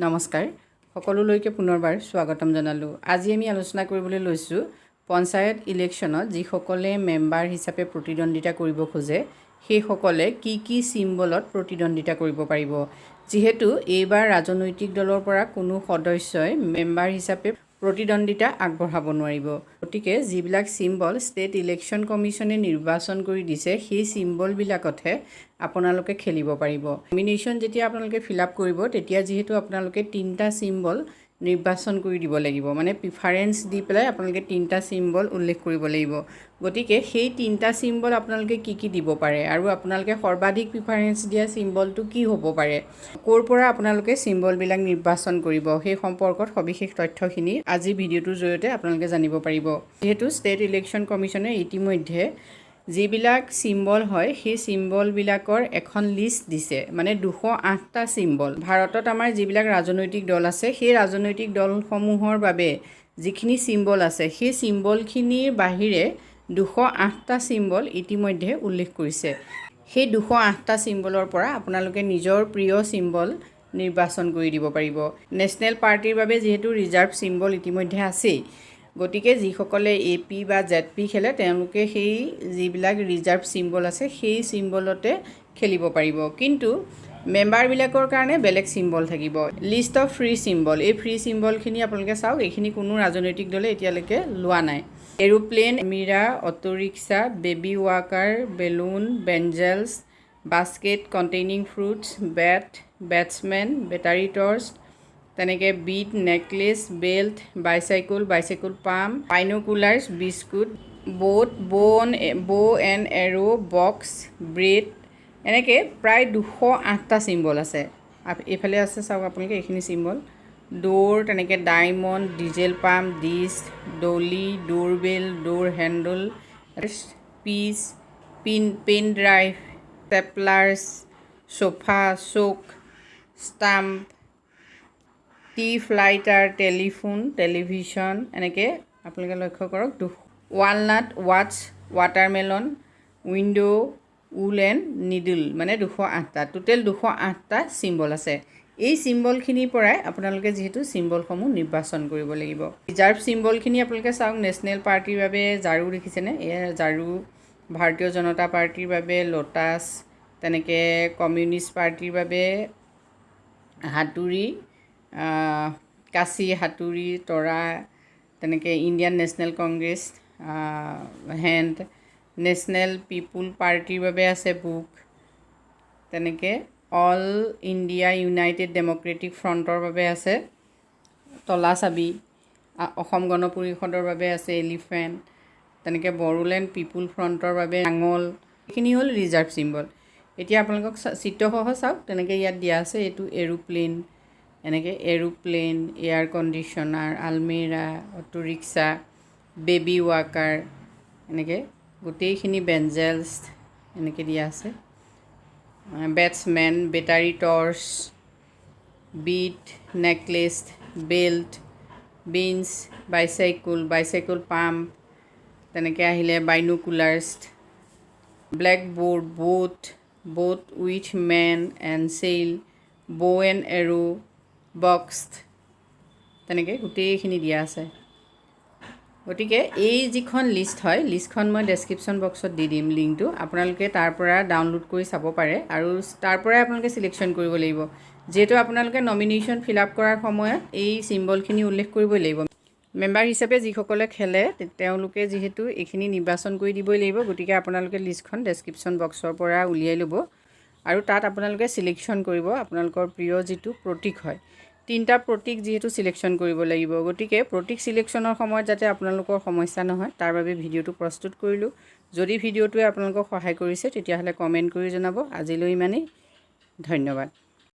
নমস্কাৰ সকলোলৈকে পুনৰবাৰ স্বাগতম জনালোঁ। আজি আমি আলোচনা কৰিবলৈ লৈছোঁ পঞ্চায়ত ইলেকশ্যনত যিসকলে মেম্বাৰ হিচাপে প্ৰতিদ্বন্দ্বিতা কৰিব খোজে সেইসকলে কি চিম্বলত প্ৰতিদ্বন্দ্বিতা কৰিব পাৰিব। যিহেতু এইবাৰ ৰাজনৈতিক দলৰ পৰা কোনো সদস্যই মেম্বাৰ হিচাপে প্ৰতিদ্বন্দ্বিতা আগবঢ়াব নোৱাৰিব। গতিকে যিবিলাক চিম্বল ষ্টেট ইলেকশ্যন কমিশ্যনে নিৰ্বাচন কৰি দিছে সেই চিম্বলবিলাকতহে আপোনালোকে খেলিব পাৰিব। নমিনেশ্যন যেতিয়া আপোনালোকে ফিল আপ কৰিব তেতিয়া যিহেতু আপোনালোকে 3টা চিম্বল নিৰ্বাচন কৰি দিব লাগিব, মানে প্ৰিফাৰেঞ্চ দি পেলাই আপোনালোকে 3টা চিম্বল উল্লেখ কৰিব লাগিব। গতিকে সেই 3টা চিম্বল আপোনালোকে কি দিব পাৰে আৰু আপোনালোকে সৰ্বাধিক প্ৰিফাৰেঞ্চ দিয়া চিম্বলটো কি হ'ব পাৰে, ক'ৰ পৰা আপোনালোকে চিম্বলবিলাক নিৰ্বাচন কৰিব, সেই সম্পৰ্কত সবিশেষ তথ্যখিনি আজি ভিডিঅ'টোৰ জৰিয়তে আপোনালোকে জানিব পাৰিব। যিহেতু ষ্টেট ইলেকশ্যন কমিশ্যনে ইতিমধ্যে যিবিলাক চিম্বল হয় সেই চিম্বলবিলাকৰ এখন লিষ্ট দিছে, মানে 208টা চিম্বল। ভাৰতত আমাৰ যিবিলাক ৰাজনৈতিক দল আছে সেই ৰাজনৈতিক দলসমূহৰ বাবে যিখিনি চিম্বল আছে সেই চিম্বলখিনিৰ বাহিৰে 208টা চিম্বল ইতিমধ্যে উল্লেখ কৰিছে। সেই 208টা চিম্বলৰ পৰা আপোনালোকে নিজৰ প্ৰিয় চিম্বল নিৰ্বাচন কৰি দিব পাৰিব। নেশ্যনেল পাৰ্টিৰ বাবে যিহেতু ৰিজাৰ্ভ চিম্বল ইতিমধ্যে আছেই, গতিকে যিসকলে AP বা ZP খেলে তেওঁলোকে সেই যিবিলাক ৰিজাৰ্ভ চিম্বল আছে সেই চিম্বলতে খেলিব পাৰিব। কিন্তু মেম্বাৰবিলাকৰ কাৰণে বেলেগ চিম্বল থাকিব। লিষ্ট অফ ফ্ৰী চিম্বল, এই ফ্ৰী চিম্বলখিনি আপোনালোকে চাওক, এইখিনি কোনো ৰাজনৈতিক দলে এতিয়ালৈকে লোৱা নাই। এৰোপ্লেন, মীৰা, auto rickshaw, baby walker, balloon, bangles, basket containing fruits, batsmen, battery torch, তেনেকৈ বিট, necklace, belt, bicycle pump, binoculars, biscuit, bow and arrow, box, bread, এনেকৈ প্ৰায় 208টা চিম্বল আছে। এইফালে আছে চাওক আপোনালোকে এইখিনি চিম্বল, ডোৰ, তেনেকৈ ডায়মণ্ড, ডিজেল পাম্প, ডিছ, ডলি, ডোৰবেল, ডোৰ হেণ্ডল, পিচ, পেন ড্ৰাইভ, ষ্টেপলাৰ্ছ, সোফা, চোক, ষ্টাম্প, টিপ লাইটাৰ, টেলিফোন, টেলিভিশ্যন, এনেকৈ আপোনালোকে লক্ষ্য কৰক। ৱালনাট, ৱাটছ, watermelon, window', wool and needle, মানে 208টা, টোটেল 208টা চিম্বল আছে। এই চিম্বলখিনিৰ পৰাই আপোনালোকে যিহেতু চিম্বলসমূহ নিৰ্বাচন কৰিব লাগিব। ৰিজাৰ্ভ চিম্বলখিনি আপোনালোকে চাওক, নেশ্যনেল পাৰ্টিৰ বাবে ঝাৰু দেখিছেনে, এয়া ঝাৰু, ভাৰতীয় জনতা পাৰ্টিৰ বাবে লোটাছ, তেনেকৈ কমিউনিষ্ট পাৰ্টিৰ বাবে হাতুৰি, কাঁচি, হাতুৰি, তৰা, তেনেকৈ Indian national congress, hand, national people পাৰ্টিৰ বাবে আছে বুক, তেনেকৈ অল ইণ্ডিয়া ইউনাইটেড ডেম'ক্ৰেটিক ফ্ৰণ্টৰ বাবে আছে তলা চাবি, অসম গণ পৰিষদৰ বাবে আছে এলিফেণ্ট, তেনেকৈ বড়োলেণ্ড পিপুল ফ্ৰণ্টৰ বাবে নাঙল। এইখিনি হ'ল ৰিজাৰ্ভ চিম্বল। এতিয়া আপোনালোকক চিত্ৰসহ চাওক, তেনেকৈ ইয়াত দিয়া আছে এইটো এৰোপ্লেন, এনেকৈ এৰোপ্লেন, এয়াৰ কণ্ডিশ্যনাৰ, আলমিৰা, অটো ৰিক্সা, বেবী ৱাকাৰ, এনেকৈ গোটেইখিনি বেঞ্জেলছ এনেকৈ দিয়া আছে, বেটছমেন, বেটাৰী টৰ্চ, বিট, necklace, belt, beans, bicycle pump, তেনেকৈ আহিলে binoculars, blackboard, boat with man and sail, bow and arrow, box, তেনেকৈ গোটেইখিনি দিয়া আছে। গতিকে এই যিখন লিষ্ট হয়, লিষ্টখন মই ডেছক্ৰিপশ্যন বক্সত দি দিম লিংকটো, আপোনালোকে তাৰ পৰা ডাউনলোড কৰি চাব পাৰে আৰু তাৰ পৰাই আপোনালোকে ছিলেকশ্যন কৰিব লাগিব। যিহেতু আপোনালোকে নমিনেশ্যন ফিল আপ কৰাৰ সময়ত এই চিম্বলখিনি উল্লেখ কৰিবই লাগিব। মেম্বাৰ হিচাপে যিসকলে খেলে তেওঁলোকে যিহেতু এইখিনি নিৰ্বাচন কৰি দিবই লাগিব, গতিকে আপোনালোকে লিষ্টখন ডেছক্ৰিপশ্যন বক্সৰ পৰা উলিয়াই ল'ব আৰু তাত আপোনালোকে ছিলেকশ্যন কৰিব আপোনালোকৰ প্ৰিয় যিটো প্ৰতীক হয়। 3টা প্ৰতীক যিহেতু ছিলেকশ্যন কৰিব লাগিব, গতিকে প্ৰতীক ছিলেকশ্যনৰ সময়ত যাতে আপোনালোকৰ সমস্যা নহয় তাৰ বাবে ভিডিঅ'টো প্ৰস্তুত কৰিলোঁ। যদি ভিডিঅ'টোৱে আপোনালোকক সহায় কৰিছে তেতিয়াহ'লে কমেণ্ট কৰি জনাব। আজিলৈ ইমানেই, ধন্যবাদ।